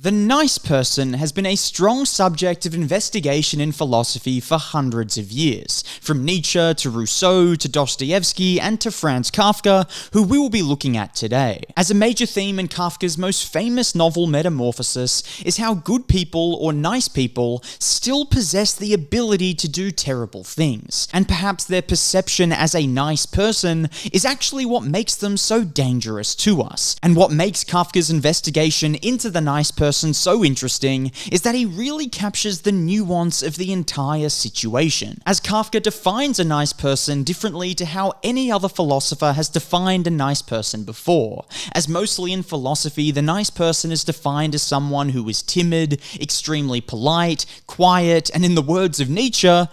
The nice person has been a strong subject of investigation in philosophy for hundreds of years, from Nietzsche to Rousseau to Dostoevsky and to Franz Kafka, who we will be looking at today. As a major theme in Kafka's most famous novel Metamorphosis is how good people, or nice people, still possess the ability to do terrible things, and perhaps their perception as a nice person is actually what makes them so dangerous to us. And what makes Kafka's investigation into the nice person so interesting is that he really captures the nuance of the entire situation, as Kafka defines a nice person differently to how any other philosopher has defined a nice person before, as mostly in philosophy the nice person is defined as someone who is timid, extremely polite, quiet, and in the words of Nietzsche,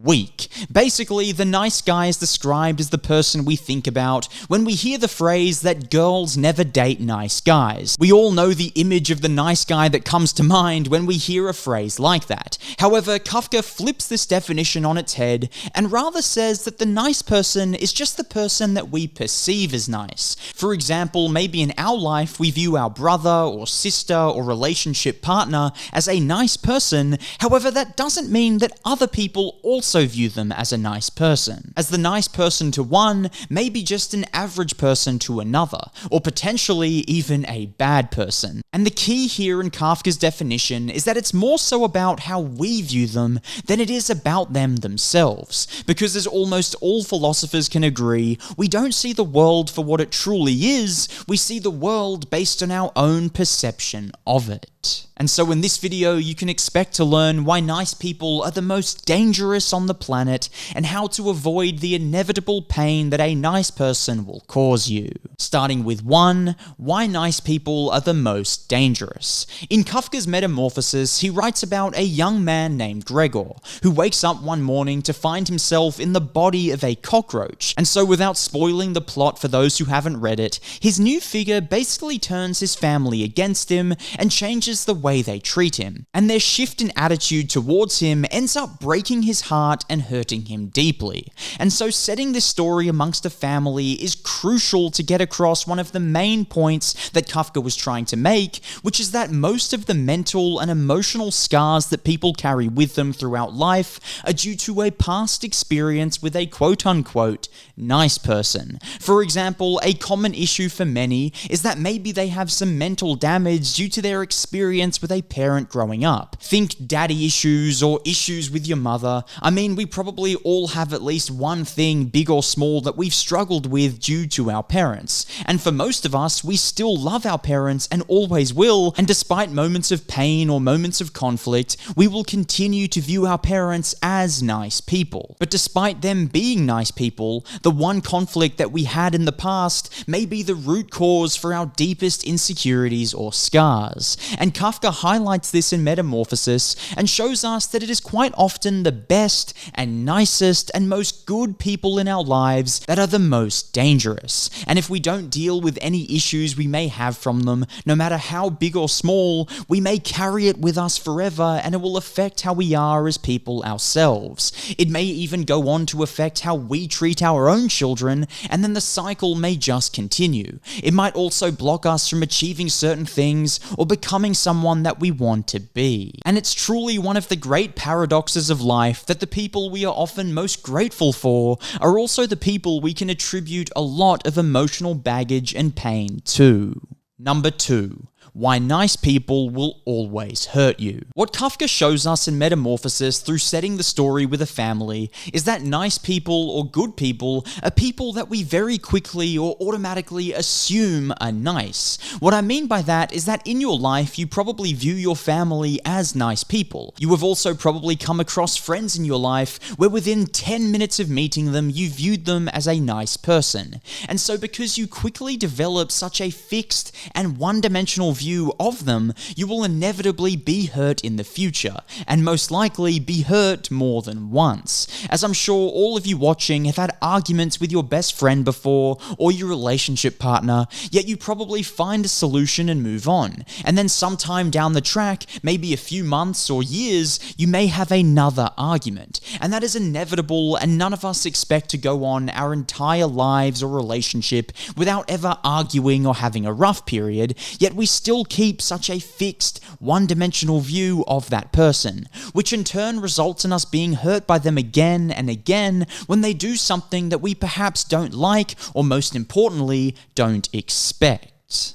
weak. Basically, the nice guy is described as the person we think about when we hear the phrase that girls never date nice guys. We all know the image of the nice guy that comes to mind when we hear a phrase like that. However, Kafka flips this definition on its head and rather says that the nice person is just the person that we perceive as nice. For example, maybe in our life we view our brother or sister or relationship partner as a nice person, however that doesn't mean that other people also view them as a nice person, as the nice person to one may be just an average person to another, or potentially even a bad person. And the key here in Kafka's definition is that it's more so about how we view them than it is about them themselves, because as almost all philosophers can agree, we don't see the world for what it truly is, we see the world based on our own perception of it. And so in this video, you can expect to learn why nice people are the most dangerous on the planet and how to avoid the inevitable pain that a nice person will cause you. Starting with 1, why nice people are the most dangerous. In Kafka's Metamorphosis, he writes about a young man named Gregor, who wakes up one morning to find himself in the body of a cockroach. And so without spoiling the plot for those who haven't read it, his new figure basically turns his family against him and changes the way they treat him, and their shift in attitude towards him ends up breaking his heart and hurting him deeply. And so setting this story amongst a family is crucial to get across one of the main points that Kafka was trying to make, which is that most of the mental and emotional scars that people carry with them throughout life are due to a past experience with a quote-unquote nice person. For example, a common issue for many is that maybe they have some mental damage due to their experience with a parent growing up. Think daddy issues or issues with your mother. I mean, we probably all have at least one thing, big or small, that we've struggled with due to our parents. And for most of us, we still love our parents and always will, and despite moments of pain or moments of conflict, we will continue to view our parents as nice people. But despite them being nice people, the one conflict that we had in the past may be the root cause for our deepest insecurities or scars. And Kafka highlights this in Metamorphosis and shows us that it is quite often the best and nicest and most good people in our lives that are the most dangerous. And if we don't deal with any issues we may have from them, no matter how big or small, we may carry it with us forever and it will affect how we are as people ourselves. It may even go on to affect how we treat our own children, and then the cycle may just continue. It might also block us from achieving certain things or becoming someone that we want to be. And it's truly one of the great paradoxes of life that the people we are often most grateful for are also the people we can attribute a lot of emotional baggage and pain to. Number 2. Why nice people will always hurt you. What Kafka shows us in Metamorphosis through setting the story with a family is that nice people or good people are people that we very quickly or automatically assume are nice. What I mean by that is that in your life you probably view your family as nice people. You have also probably come across friends in your life where within 10 minutes of meeting them you viewed them as a nice person. And so because you quickly develop such a fixed and one-dimensional view of them, you will inevitably be hurt in the future, and most likely be hurt more than once. As I'm sure all of you watching have had arguments with your best friend before, or your relationship partner, yet you probably find a solution and move on. And then sometime down the track, maybe a few months or years, you may have another argument. And that is inevitable, and none of us expect to go on our entire lives or relationship without ever arguing or having a rough period, yet we still still keep such a fixed, one-dimensional view of that person, which in turn results in us being hurt by them again and again when they do something that we perhaps don't like, or most importantly, don't expect.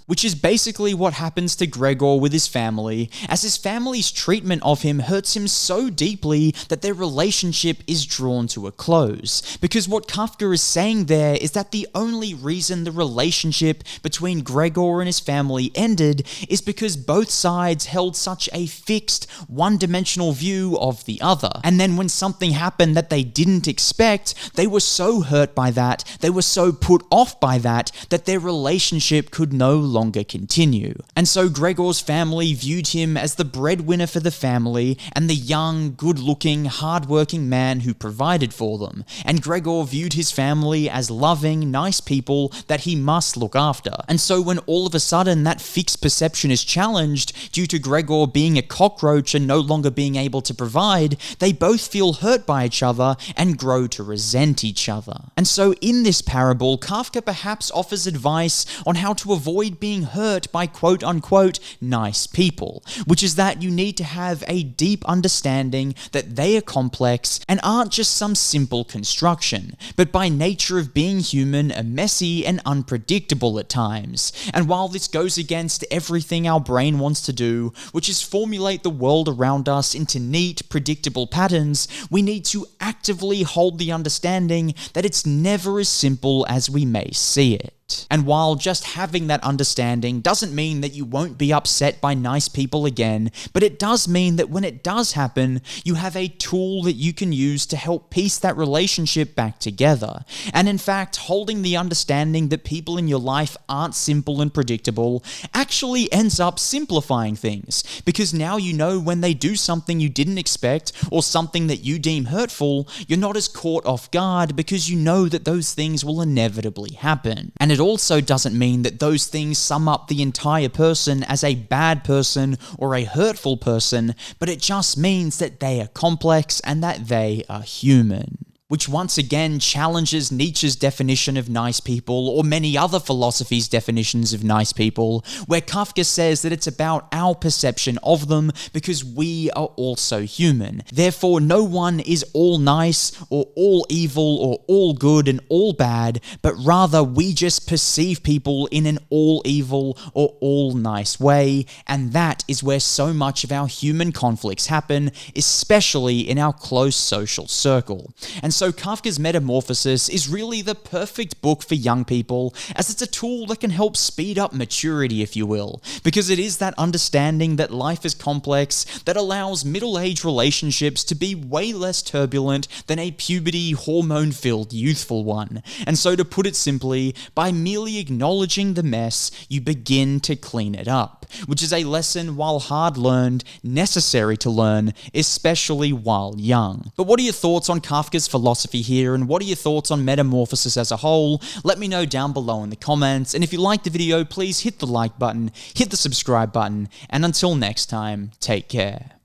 Which is basically what happens to Gregor with his family, as his family's treatment of him hurts him so deeply that their relationship is drawn to a close. Because what Kafka is saying there is that the only reason the relationship between Gregor and his family ended is because both sides held such a fixed, one-dimensional view of the other. And then when something happened that they didn't expect, they were so hurt by that, they were so put off by that their relationship could no longer continue. And so Gregor's family viewed him as the breadwinner for the family and the young, good-looking, hard-working man who provided for them. And Gregor viewed his family as loving, nice people that he must look after. And so when all of a sudden that fixed perception is challenged due to Gregor being a cockroach and no longer being able to provide, they both feel hurt by each other and grow to resent each other. And so in this parable, Kafka perhaps offers advice on how to avoid being hurt by quote-unquote nice people, which is that you need to have a deep understanding that they are complex and aren't just some simple construction, but by nature of being human are messy and unpredictable at times. And while this goes against everything our brain wants to do, which is formulate the world around us into neat, predictable patterns, we need to actively hold the understanding that it's never as simple as we may see it. And while just having that understanding doesn't mean that you won't be upset by nice people again, but it does mean that when it does happen, you have a tool that you can use to help piece that relationship back together. And in fact, holding the understanding that people in your life aren't simple and predictable actually ends up simplifying things, because now you know when they do something you didn't expect or something that you deem hurtful, you're not as caught off guard because you know that those things will inevitably happen. And it also doesn't mean that those things sum up the entire person as a bad person or a hurtful person, but it just means that they are complex and that they are human. Which once again challenges Nietzsche's definition of nice people, or many other philosophies' definitions of nice people, where Kafka says that it's about our perception of them because we are also human. Therefore, no one is all nice, or all evil, or all good and all bad, but rather we just perceive people in an all evil or all nice way, and that is where so much of our human conflicts happen, especially in our close social circle. And so Kafka's Metamorphosis is really the perfect book for young people, as it's a tool that can help speed up maturity, if you will, because it is that understanding that life is complex that allows middle-aged relationships to be way less turbulent than a puberty, hormone-filled, youthful one. And so to put it simply, by merely acknowledging the mess, you begin to clean it up, which is a lesson, while hard-learned, necessary to learn, especially while young. But what are your thoughts on Kafka's philosophy here, and what are your thoughts on Metamorphosis as a whole? Let me know down below in the comments, and if you liked the video, please hit the like button, hit the subscribe button, and until next time, take care.